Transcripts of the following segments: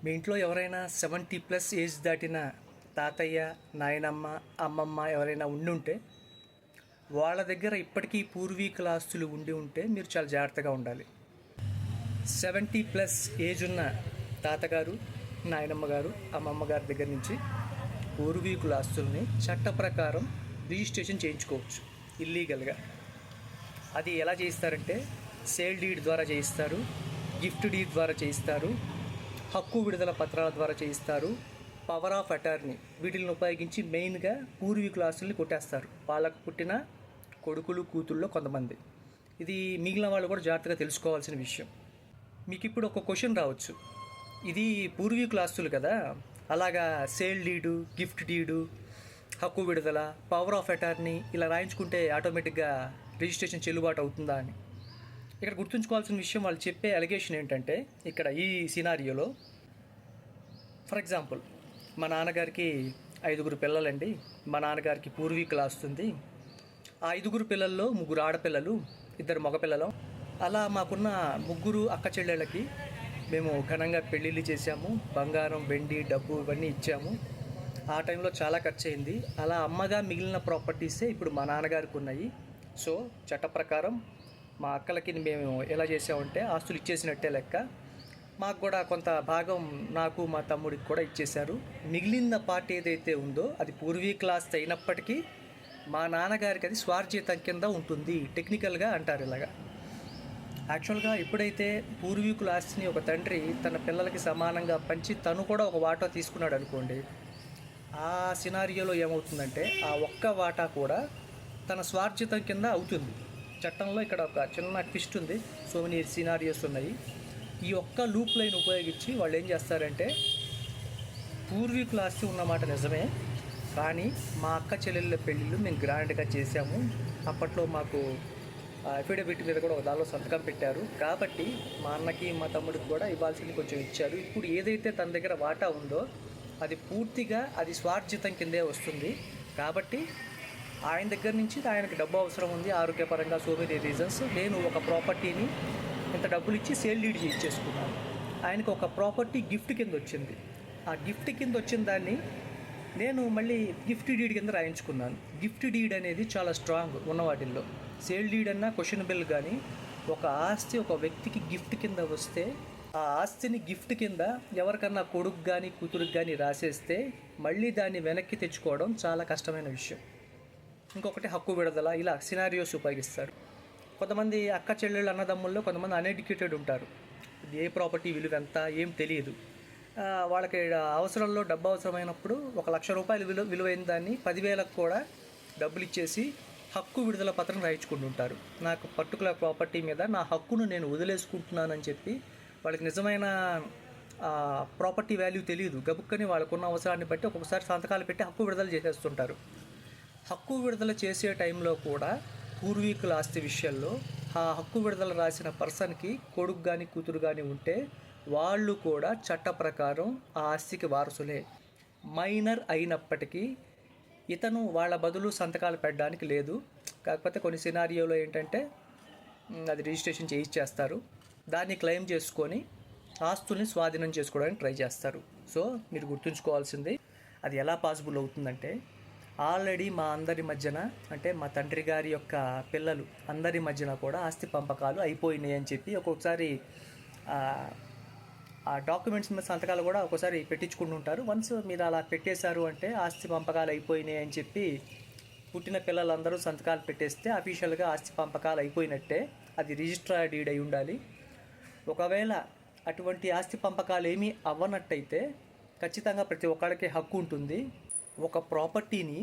మీ ఇంట్లో ఎవరైనా 70+ ఏజ్ దాటిన తాతయ్య, నాయనమ్మ, అమ్మమ్మ ఎవరైనా ఉండుంటే వాళ్ళ దగ్గర ఇప్పటికీ పూర్వీకుల ఆస్తులు ఉండి ఉంటే మీరు చాలా జాగ్రత్తగా ఉండాలి. 70+ ఏజ్ ఉన్న తాతగారు, నాయనమ్మ గారు, అమ్మమ్మ గారి దగ్గర నుంచి పూర్వీకుల ఆస్తుల్ని చట్ట ప్రకారం రిజిస్ట్రేషన్ చేయించుకోవచ్చు ఇల్లీగల్గా. అది ఎలా చేయిస్తారంటే సేల్ డీడ్ ద్వారా చేయిస్తారు, గిఫ్ట్ డీడ్ ద్వారా చేయిస్తారు, హక్కు విడుదల పత్రాల ద్వారా చేయిస్తారు, పవర్ ఆఫ్ అటార్నీ వీటిని ఉపయోగించి మెయిన్గా పూర్వీకుల ఆస్తుల్ని కొట్టేస్తారు. వాళ్ళకు పుట్టిన కొడుకులు కూతుళ్ళలో కొంతమంది. ఇది మిగిలిన వాళ్ళు కూడా జాగ్రత్తగా తెలుసుకోవాల్సిన విషయం. మీకు ఇప్పుడు ఒక క్వశ్చన్ రావచ్చు, ఇది పూర్వీకుల ఆస్తులు కదా, అలాగా సేల్ డీడు, గిఫ్ట్ డీడు, హక్కు విడుదల, పవర్ ఆఫ్ అటార్నీ ఇలా రాయించుకుంటే ఆటోమేటిక్గా రిజిస్ట్రేషన్ చెల్లుబాటు అవుతుందా అని. ఇక్కడ గుర్తుంచుకోవాల్సిన విషయం, వాళ్ళు చెప్పే అలిగేషన్ ఏంటంటే, ఇక్కడ ఈ సినారియోలో ఫర్ ఎగ్జాంపుల్ మా నాన్నగారికి 5 పిల్లలండి, మా నాన్నగారికి పూర్వీకులు ఆస్తుంది. ఆ 5 పిల్లల్లో 3 ఆడపిల్లలు, 2 మగపిల్లలు. అలా మాకున్న 3 అక్క చెల్లెళ్ళకి మేము ఘనంగా పెళ్ళిళ్ళు చేశాము, బంగారం, వెండి, డబ్బు ఇవన్నీ ఇచ్చాము. ఆ టైంలో చాలా ఖర్చు అయింది. అలా అమ్మగా మిగిలిన ప్రాపర్టీసే ఇప్పుడు మా నాన్నగారికి ఉన్నాయి. సో చట్ట ప్రకారం మా అక్కలకి మేము ఎలా చేసామంటే ఆస్తులు ఇచ్చేసినట్టే లెక్క. మాకు కూడా కొంత భాగం నాకు మా తమ్ముడికి కూడా ఇచ్చేశారు. మిగిలిన పార్ట్ ఏదైతే ఉందో అది పూర్వీకుల ఆస్తి అయినప్పటికీ మా నాన్నగారికి అది స్వార్జితం కింద ఉంటుంది టెక్నికల్గా అంటారు. ఇలాగా యాక్చువల్గా ఎప్పుడైతే పూర్వీకుల ఆస్తిని ఒక తండ్రి తన పిల్లలకి సమానంగా పంచి తను కూడా ఒక వాటా తీసుకున్నాడు అనుకోండి, ఆ సినారియోలో ఏమవుతుందంటే ఆ ఒక్క వాటా కూడా తన స్వార్జితం కింద అవుతుంది. చట్టంలో ఇక్కడ ఒక చిన్న ట్విస్ట్ ఉంది, సో మెనీ సినారియోస్ ఉన్నాయి. ఈ ఒక్క లూప్ లైన్ ఉపయోగించి వాళ్ళు ఏం చేస్తారంటే, పూర్వీకుల ఆస్తి ఉన్నమాట నిజమే, కానీ మా అక్క చెల్లెళ్ళ పెళ్ళిళ్ళు మేము గ్రాండ్గా చేశాము, అప్పట్లో మాకు అఫిడవిట్ మీద కూడా ఒక దానిలో సంతకం పెట్టారు, కాబట్టి మా అన్నకి మా తమ్ముడికి కూడా ఇవ్వాల్సింది కొంచెం ఇచ్చారు. ఇప్పుడు ఏదైతే తన దగ్గర వాటా ఉందో అది పూర్తిగా అది స్వార్జితం కిందే వస్తుంది. కాబట్టి ఆయన దగ్గర నుంచి ఆయనకి డబ్బు అవసరం ఉంది, ఆరోగ్యపరంగా, సో మెనీ రీజన్స్. నేను ఒక ప్రాపర్టీని ఇంత డబ్బులు ఇచ్చి సేల్ డీడ్ ఇచ్చేసుకున్నాను. ఆయనకు ఒక ప్రాపర్టీ గిఫ్ట్ కింద వచ్చింది. ఆ గిఫ్ట్ కింద వచ్చిన దాన్ని నేను మళ్ళీ గిఫ్ట్ డీడ్ కింద రాయించుకున్నాను. గిఫ్ట్ డీడ్ అనేది చాలా స్ట్రాంగ్ ఉన్న వాటిల్లో. సేల్ డీడ్ అన్నా క్వశ్చనబుల్, కానీ ఒక ఆస్తి ఒక వ్యక్తికి గిఫ్ట్ కింద వస్తే ఆ ఆస్తిని గిఫ్ట్ కింద ఎవరికన్నా కొడుకు కానీ కూతురుకి కానీ రాసేస్తే మళ్ళీ దాన్ని వెనక్కి తెచ్చుకోవడం చాలా కష్టమైన విషయం. ఇంకొకటి హక్కు విడుదల, ఇలా సినారియోస్ ఉపయోగిస్తారు. కొంతమంది అక్క చెల్లెళ్ళు అన్నదమ్ముల్లో కొంతమంది అన్ఎడ్యుకేటెడ్ ఉంటారు. ఏ ప్రాపర్టీ విలువ ఎంత ఏం తెలియదు. వాళ్ళకి అవసరంలో డబ్బు అవసరమైనప్పుడు 1,00,000 రూపాయలు విలువైన దాన్ని 10,000కు కూడా డబ్బులు ఇచ్చేసి హక్కు విడుదల పత్రం రాయించుకుంటుంటారు. నాకు పర్టికులర్ ప్రాపర్టీ మీద నా హక్కును నేను వదిలేసుకుంటున్నానని చెప్పి వాళ్ళకి నిజమైన ప్రాపర్టీ వాల్యూ తెలియదు. గబుక్కని వాళ్ళకున్న అవసరాన్ని బట్టి ఒక్కొక్కసారి సంతకాలు పెట్టి హక్కు విడుదల చేసేస్తుంటారు. హక్కు విడుదల చేసే టైంలో కూడా పూర్వీకుల ఆస్తి విషయంలో ఆ హక్కు విడుదల రాసిన పర్సన్కి కొడుకు కానీ కూతురు కానీ ఉంటే వాళ్ళు కూడా చట్ట ప్రకారం ఆ ఆస్తికి వారసులే. మైనర్ అయినప్పటికీ ఇతను వాళ్ళ బదులు సంతకాలు పెట్టడానికి లేదు. కాకపోతే కొన్ని సినారియోలో ఏంటంటే అది రిజిస్ట్రేషన్ చేయిచ్చేస్తారు. దాన్ని క్లెయిమ్ చేసుకొని ఆస్తుల్ని స్వాధీనం చేసుకోవడానికి ట్రై చేస్తారు. సో మీరు గుర్తుంచుకోవాల్సింది, అది ఎలా పాసిబుల్ అవుతుందంటే, ఆల్రెడీ మా అందరి మధ్యన, అంటే మా తండ్రి గారి యొక్క పిల్లలు అందరి మధ్యన కూడా ఆస్తి పంపకాలు అయిపోయినాయి అని చెప్పి ఒక్కొక్కసారి ఆ డాక్యుమెంట్స్ మీద సంతకాలు కూడా ఒక్కోసారి పెట్టించుకుంటుంటారు. వన్స్ మీరు అలా పెట్టేశారు అంటే ఆస్తి పంపకాలు అయిపోయినాయి అని చెప్పి పుట్టిన పిల్లలందరూ సంతకాలు పెట్టేస్తే అఫీషియల్గా ఆస్తి పంపకాలు అయిపోయినట్టే. అది రిజిస్టర్ డీడ్ అయి ఉండాలి. ఒకవేళ అటువంటి ఆస్తి పంపకాలు ఏమీ అవ్వనట్టయితే ఖచ్చితంగా ప్రతి ఒక్కరికి హక్కు ఉంటుంది. ఒక ప్రాపర్టీని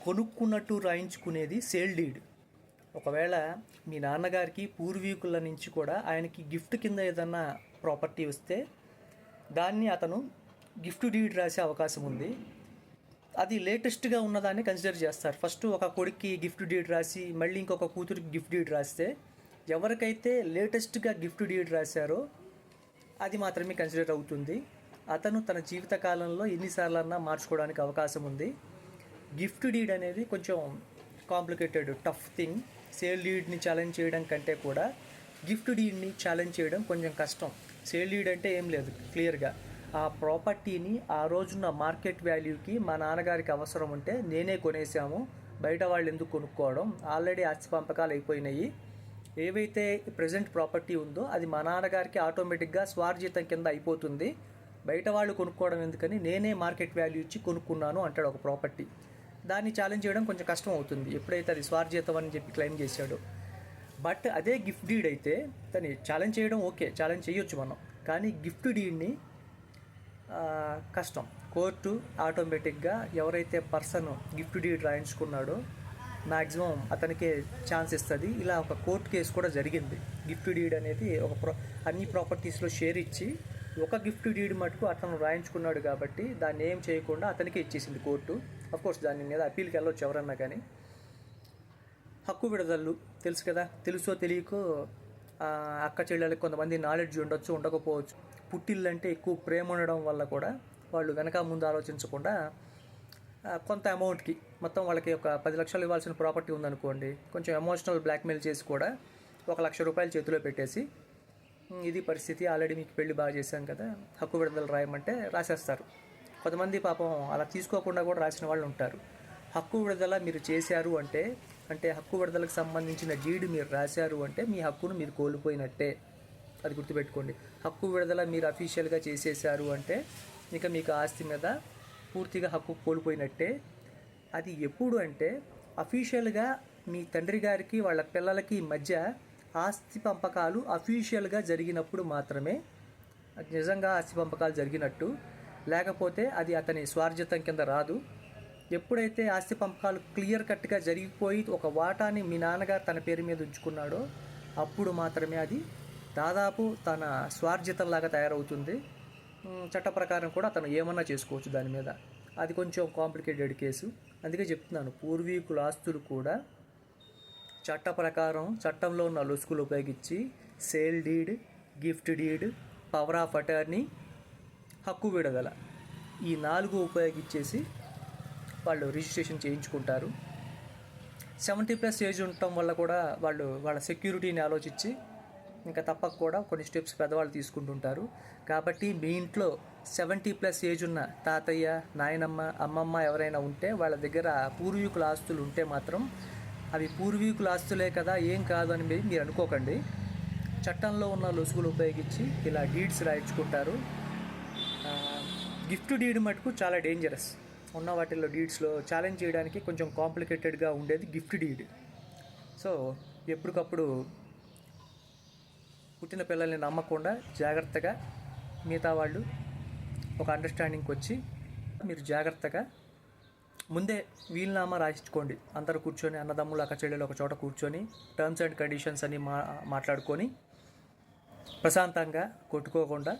కొనుక్కున్నట్టు రాయించుకునేది సేల్ డీడ్. ఒకవేళ మీ నాన్నగారికి పూర్వీకుల నుంచి కూడా ఆయనకి గిఫ్ట్ కింద ఏదన్నా ప్రాపర్టీ వస్తే దాన్ని అతను గిఫ్ట్ డీడ్ రాసే అవకాశం ఉంది. అది లేటెస్ట్గా ఉన్నదాన్ని కన్సిడర్ చేస్తారు. ఫస్ట్ ఒక కొడుక్కి గిఫ్ట్ డీడ్ రాసి మళ్ళీ ఇంకొక కూతురికి గిఫ్ట్ డీడ్ రాస్తే ఎవరికైతే లేటెస్ట్గా గిఫ్ట్ డీడ్ రాశారో అది మాత్రమే కన్సిడర్ అవుతుంది. అతను తన జీవితకాలంలో ఎన్నిసార్లన్నా మార్చుకోవడానికి అవకాశం ఉంది. గిఫ్ట్ డీడ్ అనేది కొంచెం కాంప్లికేటెడ్, టఫ్ థింగ్. సేల్ డీడ్ని ఛాలెంజ్ చేయడం కంటే కూడా గిఫ్ట్ డీడ్ని ఛాలెంజ్ చేయడం కొంచెం కష్టం. సేల్ డీడ్ అంటే ఏం లేదు, క్లియర్గా ఆ ప్రాపర్టీని ఆ రోజున్న మార్కెట్ వాల్యూకి మా నాన్నగారికి అవసరం ఉంటే నేనే కొనేసాము, బయట వాళ్ళు ఎందుకు కొనుక్కోవడం, ఆల్రెడీ ఆస్తి పంపకాలు అయిపోయినాయి, ఏవైతే ప్రజెంట్ ప్రాపర్టీ ఉందో అది మా నాన్నగారికి ఆటోమేటిక్గా స్వార్జితం కింద అయిపోతుంది, బయట వాళ్ళు కొనుక్కోవడం ఎందుకని నేనే మార్కెట్ వాల్యూ ఇచ్చి కొనుక్కున్నాను అంటాడు ఒక ప్రాపర్టీ. దాన్ని ఛాలెంజ్ చేయడం కొంచెం కష్టం అవుతుంది ఎప్పుడైతే అది స్వార్జితం అని చెప్పి క్లెయిమ్ చేశాడో. బట్ అదే గిఫ్ట్ డీడ్ అయితే దాన్ని ఛాలెంజ్ చేయడం ఓకే, ఛాలెంజ్ చేయొచ్చు మనం, కానీ గిఫ్ట్ డీడ్ని కష్టం. కోర్టు ఆటోమేటిక్గా ఎవరైతే పర్సన్ గిఫ్ట్ డీడ్ రాయించుకున్నాడో మ్యాక్సిమం అతనికే ఛాన్స్ ఇస్తుంది. ఇలా ఒక కోర్టు కేసు కూడా జరిగింది. గిఫ్ట్ డీడ్ అనేది అన్ని ప్రాపర్టీస్లో షేర్ ఇచ్చి ఒక గిఫ్ట్ డీడ్ మటుకు అతను రాయించుకున్నాడు కాబట్టి దాన్ని ఏం చేయకుండా అతనికే ఇచ్చేసింది కోర్టు. అఫ్కోర్స్ దాని మీద అప్పీల్కి వెళ్ళొచ్చు ఎవరన్నా కానీ. హక్కు విడుదలలు తెలుసు కదా, తెలుసో తెలియకో అక్క చెల్లెళ్ళకి కొంతమంది నాలెడ్జ్ ఉండొచ్చు, ఉండకపోవచ్చు. పుట్టిల్లంటే ఎక్కువ ప్రేమ ఉండడం వల్ల కూడా వాళ్ళు వెనక ముందు ఆలోచించకుండా కొంత అమౌంట్కి, మొత్తం వాళ్ళకి ఒక 10 లక్షలు ఇవ్వాల్సిన ప్రాపర్టీ ఉందనుకోండి, కొంచెం ఎమోషనల్ బ్లాక్మెయిల్ చేసి కూడా 1 లక్ష రూపాయలు చేతిలో పెట్టేసి ఇది పరిస్థితి, ఆల్రెడీ మీకు పెళ్లి బాగా చేశాం కదా, హక్కు విడుదల రాయమంటే రాసేస్తారు. కొంతమంది పాపం అలా తీసుకోకుండా కూడా రాసిన వాళ్ళు ఉంటారు. హక్కు విడుదల మీరు చేశారు అంటే హక్కు విడుదలకు సంబంధించిన డీడ్ మీరు రాశారు అంటే మీ హక్కును మీరు కోల్పోయినట్టే, అది గుర్తుపెట్టుకోండి. హక్కు విడుదల మీరు అఫీషియల్గా చేసేసారు అంటే ఇక మీకు ఆస్తి మీద పూర్తిగా హక్కు కోల్పోయినట్టే. అది ఎప్పుడు అంటే అఫీషియల్గా మీ తండ్రి గారికి వాళ్ళ పిల్లలకి మధ్య ఆస్తి పంపకాలు అఫీషియల్గా జరిగినప్పుడు మాత్రమే అది నిజంగా ఆస్తి పంపకాలు జరిగినట్టు, లేకపోతే అది అతని స్వార్జితం కింద రాదు. ఎప్పుడైతే ఆస్తి పంపకాలు క్లియర్ కట్గా జరిగిపోయి ఒక వాటాని మీ నాన్నగారు తన పేరు మీద ఉంచుకున్నాడో అప్పుడు మాత్రమే అది దాదాపు తన స్వార్జితంలాగా తయారవుతుంది. చట్ట ప్రకారం కూడా అతను ఏమన్నా చేసుకోవచ్చు దాని మీద. అది కొంచెం కాంప్లికేటెడ్ కేసు. అందుకే చెప్తున్నాను, పూర్వీకుల ఆస్తులు కూడా చట్ట ప్రకారం చట్టంలో ఉన్న లొసుగులు ఉపయోగించి sale deed, gift deed, power of attorney, హక్కు విడుదల, ఈ 4 ఉపయోగించేసి వాళ్ళు రిజిస్ట్రేషన్ చేయించుకుంటారు. 70+ ఏజ్ ఉండటం వల్ల కూడా వాళ్ళ సెక్యూరిటీని ఆలోచించి ఇంకా తప్పక కూడా కొన్ని స్టెప్స్ పెద్దవాళ్ళు తీసుకుంటుంటారు. కాబట్టి మీ ఇంట్లో 70+ ఏజ్ ఉన్న తాతయ్య, నాయనమ్మ, అమ్మమ్మ ఎవరైనా ఉంటే వాళ్ళ దగ్గర పూర్వీకుల ఆస్తులు ఉంటే మాత్రం అవి పూర్వీకుల ఆస్తులే కదా, ఏం కాదు అని మీరు అనుకోకండి. చట్టంలో ఉన్న లొసుగులు ఉపయోగించి ఇలా డీడ్స్ రాయించుకుంటారు. గిఫ్ట్ డీడ్ మటుకు చాలా డేంజరస్. ఉన్న వాటిల్లో డీడ్స్లో ఛాలెంజ్ చేయడానికి కొంచెం కాంప్లికేటెడ్గా ఉండేది గిఫ్ట్ డీడ్. సో ఎప్పటికప్పుడు పుట్టిన పిల్లల్ని నమ్మకుండా జాగ్రత్తగా మిగతా వాళ్ళు ఒక అండర్స్టాండింగ్కి వచ్చి మీరు జాగ్రత్తగా ముందే వీలునామా రాయించుకోండి. అందరూ కూర్చొని అన్నదమ్ములు అక్క చెల్లెలు ఒక చోట కూర్చొని టర్మ్స్ అండ్ కండిషన్స్ అని మాట్లాడుకొని ప్రశాంతంగా కొట్టుకోకుండా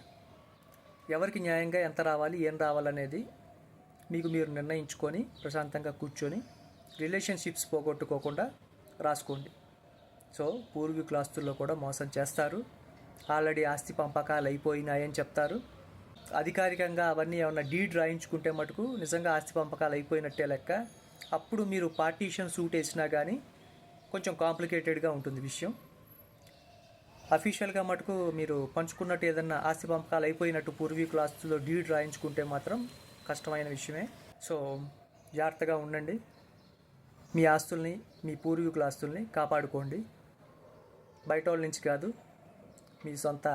ఎవరికి న్యాయంగా ఎంత రావాలి ఏం రావాలనేది మీకు మీరు నిర్ణయించుకొని ప్రశాంతంగా కూర్చొని రిలేషన్షిప్స్ పోగొట్టుకోకుండా రాసుకోండి. సో పూర్వీకుల ఆస్తుల్లో కూడా మోసం చేస్తారు. ఆల్రెడీ ఆస్తి పంపకాలు అయిపోయినాయని చెప్తారు. అధికారికంగా అవన్నీ ఏమన్నా డీడ్ రాయించుకుంటే మటుకు నిజంగా ఆస్తి పంపకాలు అయిపోయినట్టే లెక్క. అప్పుడు మీరు పార్టీషన్ సూట్ వేసినా కానీ కొంచెం కాంప్లికేటెడ్గా ఉంటుంది విషయం. అఫీషియల్గా మటుకు మీరు పంచుకున్నట్టు ఏదన్నా ఆస్తి పంపకాలు అయిపోయినట్టు పూర్వీకుల ఆస్తుల్లో డీడ్ రాయించుకుంటే మాత్రం కష్టమైన విషయమే. సో జాగ్రత్తగా ఉండండి. మీ ఆస్తుల్ని, మీ పూర్వీకుల ఆస్తుల్ని కాపాడుకోండి. బయట వాళ్ళ నుంచి కాదు, మీ సొంత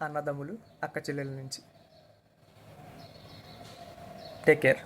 అన్నదమ్ములు అక్క చెల్లెల నుంచి. Take care.